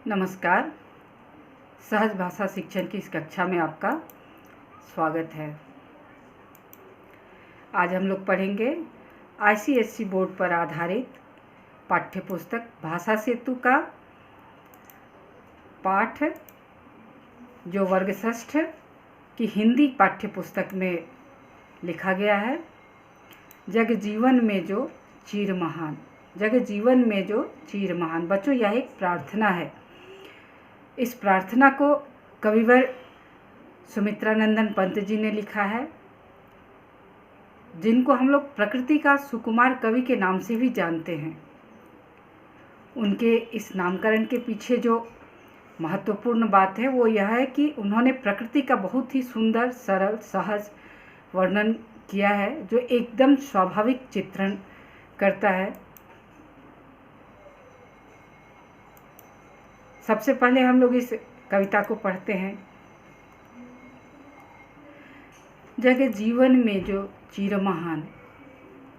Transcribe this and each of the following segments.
नमस्कार। सहज भाषा शिक्षण की इस कक्षा में आपका स्वागत है। आज हम लोग पढ़ेंगे आईसीएसई बोर्ड पर आधारित पाठ्य पुस्तक भाषा सेतु का पाठ जो वर्ग षष्ठ की हिंदी पाठ्य पुस्तक में लिखा गया है। जग जीवन में जो चीर महान, जग जीवन में जो चीर महान। बच्चों, यह एक प्रार्थना है। इस प्रार्थना को कविवर सुमित्रानंदन पंत जी ने लिखा है, जिनको हम लोग प्रकृति का सुकुमार कवि के नाम से भी जानते हैं। उनके इस नामकरण के पीछे जो महत्वपूर्ण बात है वो यह है कि उन्होंने प्रकृति का बहुत ही सुंदर, सरल, सहज वर्णन किया है, जो एकदम स्वाभाविक चित्रण करता है। सबसे पहले हम लोग इस कविता को पढ़ते हैं। जग जीवन में जो चीर महान,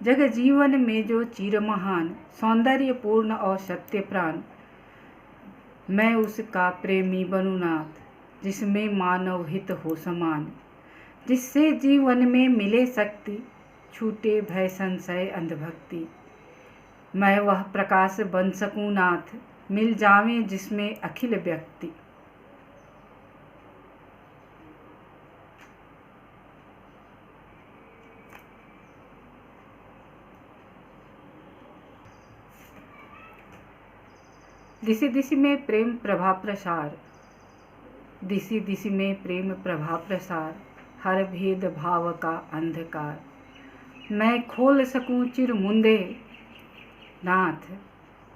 जग जीवन में जो चीर महान, सौंदर्यपूर्ण और सत्य प्राण, मैं उसका प्रेमी बनूं नाथ, जिसमें मानव हित हो समान, जिससे जीवन में मिले शक्ति, छूटे भय संशय अंधभक्ति। मैं वह प्रकाश बन सकूं नाथ, मिल जावें जिसमें अखिल व्यक्ति। दिशि दिशि में प्रेम प्रभा प्रसार, दिशि दिशि में प्रेम प्रभा प्रसार, हर भेद भाव का अंधकार, मैं खोल सकूं चिर मुंदे नाथ,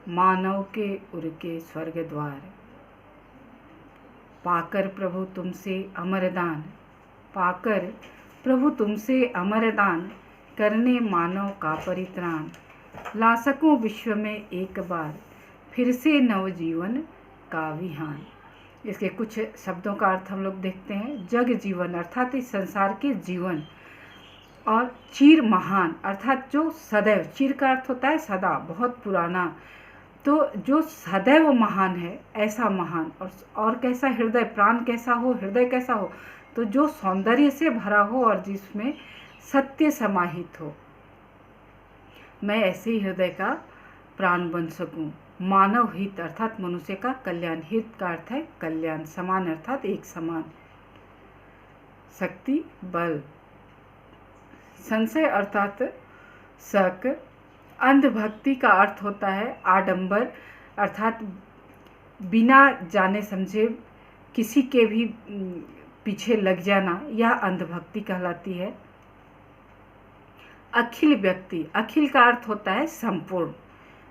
मानव के उर के स्वर्ग द्वार। पाकर प्रभु तुमसे अमरदान, पाकर प्रभु तुमसे अमरदान, करने मानव का परित्राण, ला सकूं विश्व में एक बार, फिर से नवजीवन का विहान। इसके कुछ शब्दों का अर्थ हम लोग देखते हैं। जग जीवन अर्थात इस संसार के जीवन, और चीर महान अर्थात जो सदैव, चीर का अर्थ होता है सदा, बहुत पुराना, तो जो सदैव महान है ऐसा महान। और कैसा हृदय, प्राण कैसा हो, हृदय कैसा हो, तो जो सौंदर्य से भरा हो और जिसमें सत्य समाहित हो। मैं ऐसे ही हृदय का प्राण बन सकूं। मानव हित अर्थात मनुष्य का कल्याण, हित का अर्थ है कल्याण, समान अर्थात एक समान, शक्ति बल, संशय अर्थात शक, अंधभक्ति का अर्थ होता है आडंबर अर्थात बिना जाने समझे किसी के भी पीछे लग जाना, यह अंधभक्ति कहलाती है। अखिल व्यक्ति, अखिल का अर्थ होता है संपूर्ण,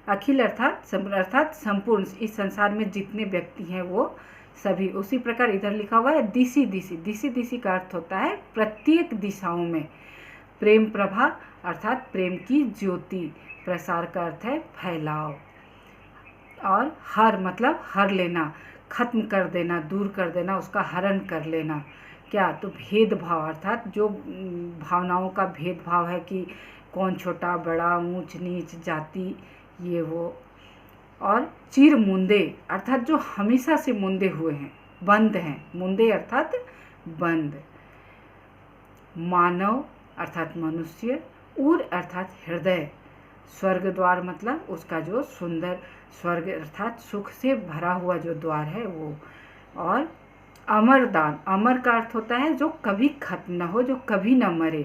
अखिल अर्थात संपूर्ण, इस संसार में जितने व्यक्ति हैं वो सभी। उसी प्रकार इधर लिखा हुआ है दिशि दिशि, दिशि दिशि का अर्थ होता है प्रत्येक दिशाओं में। प्रेम प्रभा अर्थात प्रेम की ज्योति, प्रसार का अर्थ है फैलाव, और हर मतलब हर लेना, खत्म कर देना, दूर कर देना, उसका हरण कर लेना। क्या, तो भेदभाव अर्थात जो भावनाओं का भेदभाव है कि कौन छोटा बड़ा, ऊंच नीच, जाति, ये वो। और चिर मुंदे अर्थात जो हमेशा से मुंदे हुए हैं, बंद हैं, मुंदे अर्थात बंद। मानव अर्थात मनुष्य, उर अर्थात हृदय, स्वर्ग द्वार मतलब उसका जो सुंदर, स्वर्ग अर्थात सुख से भरा हुआ जो द्वार है वो। और अमर दान, अमर का अर्थ होता है जो कभी खत्म न हो, जो कभी न मरे,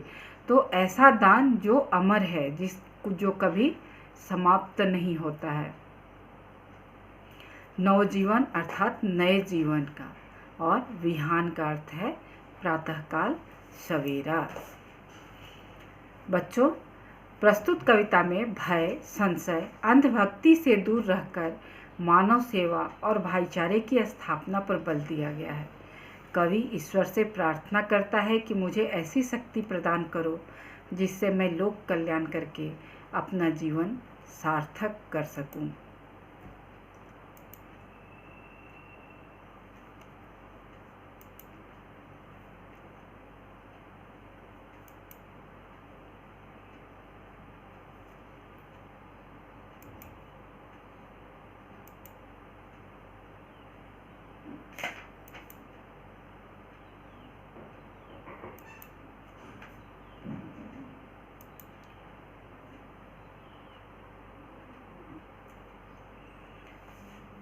तो ऐसा दान जो अमर है, जो कभी समाप्त नहीं होता है। नवजीवन अर्थात नए जीवन का, और विहान का अर्थ है प्रातःकाल, सवेरा। बच्चों, प्रस्तुत कविता में भय, संशय, अंधभक्ति से दूर रहकर मानव सेवा और भाईचारे की स्थापना पर बल दिया गया है। कवि ईश्वर से प्रार्थना करता है कि मुझे ऐसी शक्ति प्रदान करो जिससे मैं लोक कल्याण करके अपना जीवन सार्थक कर सकूं।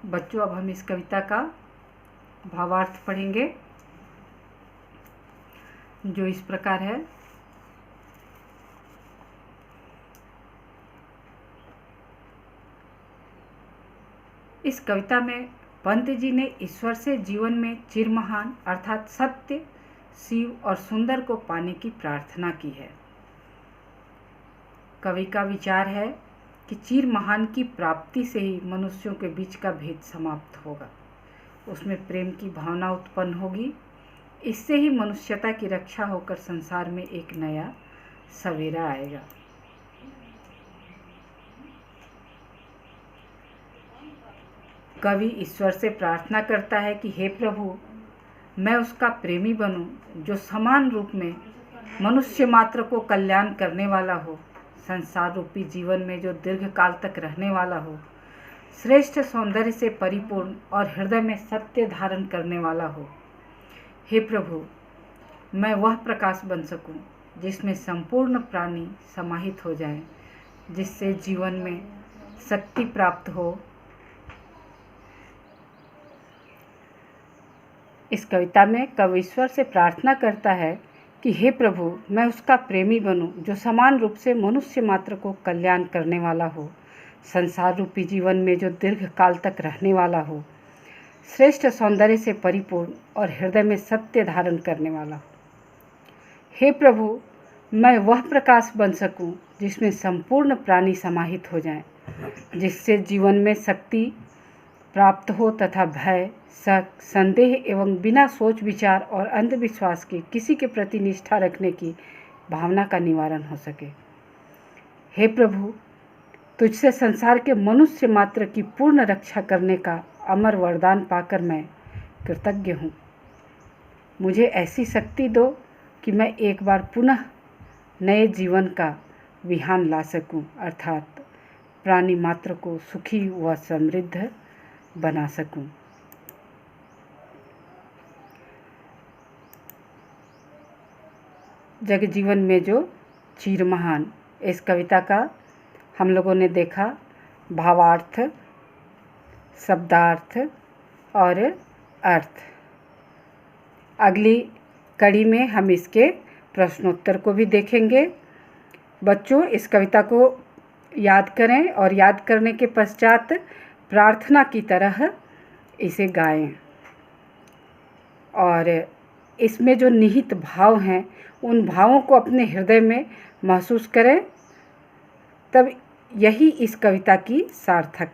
बच्चों, अब हम इस कविता का भावार्थ पढ़ेंगे, जो इस प्रकार है। इस कविता में पंत जी ने ईश्वर से जीवन में चिरमहान अर्थात सत्य, शिव और सुंदर को पाने की प्रार्थना की है। कवि का विचार है कि चिरमहान की प्राप्ति से ही मनुष्यों के बीच का भेद समाप्त होगा, उसमें प्रेम की भावना उत्पन्न होगी। इससे ही मनुष्यता की रक्षा होकर संसार में एक नया सवेरा आएगा। कवि ईश्वर से प्रार्थना करता है कि हे प्रभु, मैं उसका प्रेमी बनूं जो समान रूप में मनुष्य मात्र को कल्याण करने वाला हो, संसार रूपी जीवन में जो दीर्घ काल तक रहने वाला हो, श्रेष्ठ सौंदर्य से परिपूर्ण और हृदय में सत्य धारण करने वाला हो। हे प्रभु, मैं वह प्रकाश बन सकूं जिसमें संपूर्ण प्राणी समाहित हो जाएं, जिससे जीवन में शक्ति प्राप्त हो। इस कविता में कवि ईश्वर से प्रार्थना करता है कि हे प्रभु, मैं उसका प्रेमी बनूं जो समान रूप से मनुष्य मात्र को कल्याण करने वाला हो, संसार रूपी जीवन में जो दीर्घ काल तक रहने वाला हो, श्रेष्ठ सौंदर्य से परिपूर्ण और हृदय में सत्य धारण करने वाला हो। हे प्रभु, मैं वह प्रकाश बन सकूं जिसमें संपूर्ण प्राणी समाहित हो जाएं, जिससे जीवन में शक्ति प्राप्त हो तथा भय, शक, संदेह एवं बिना सोच विचार और अंधविश्वास के किसी के प्रति निष्ठा रखने की भावना का निवारण हो सके। हे प्रभु, तुझसे संसार के मनुष्य मात्र की पूर्ण रक्षा करने का अमर वरदान पाकर मैं कृतज्ञ हूँ। मुझे ऐसी शक्ति दो कि मैं एक बार पुनः नए जीवन का विहान ला सकूं, अर्थात प्राणी मात्र को सुखी व समृद्ध बना सकूं। जग जीवन में जो चिरमहान, इस कविता का हम लोगों ने देखा भावार्थ, शब्दार्थ और अर्थ। अगली कड़ी में हम इसके प्रश्नोत्तर को भी देखेंगे। बच्चों, इस कविता को याद करें और याद करने के पश्चात प्रार्थना की तरह इसे गाएं और इसमें जो निहित भाव हैं उन भावों को अपने हृदय में महसूस करें, तब यही इस कविता की सार्थक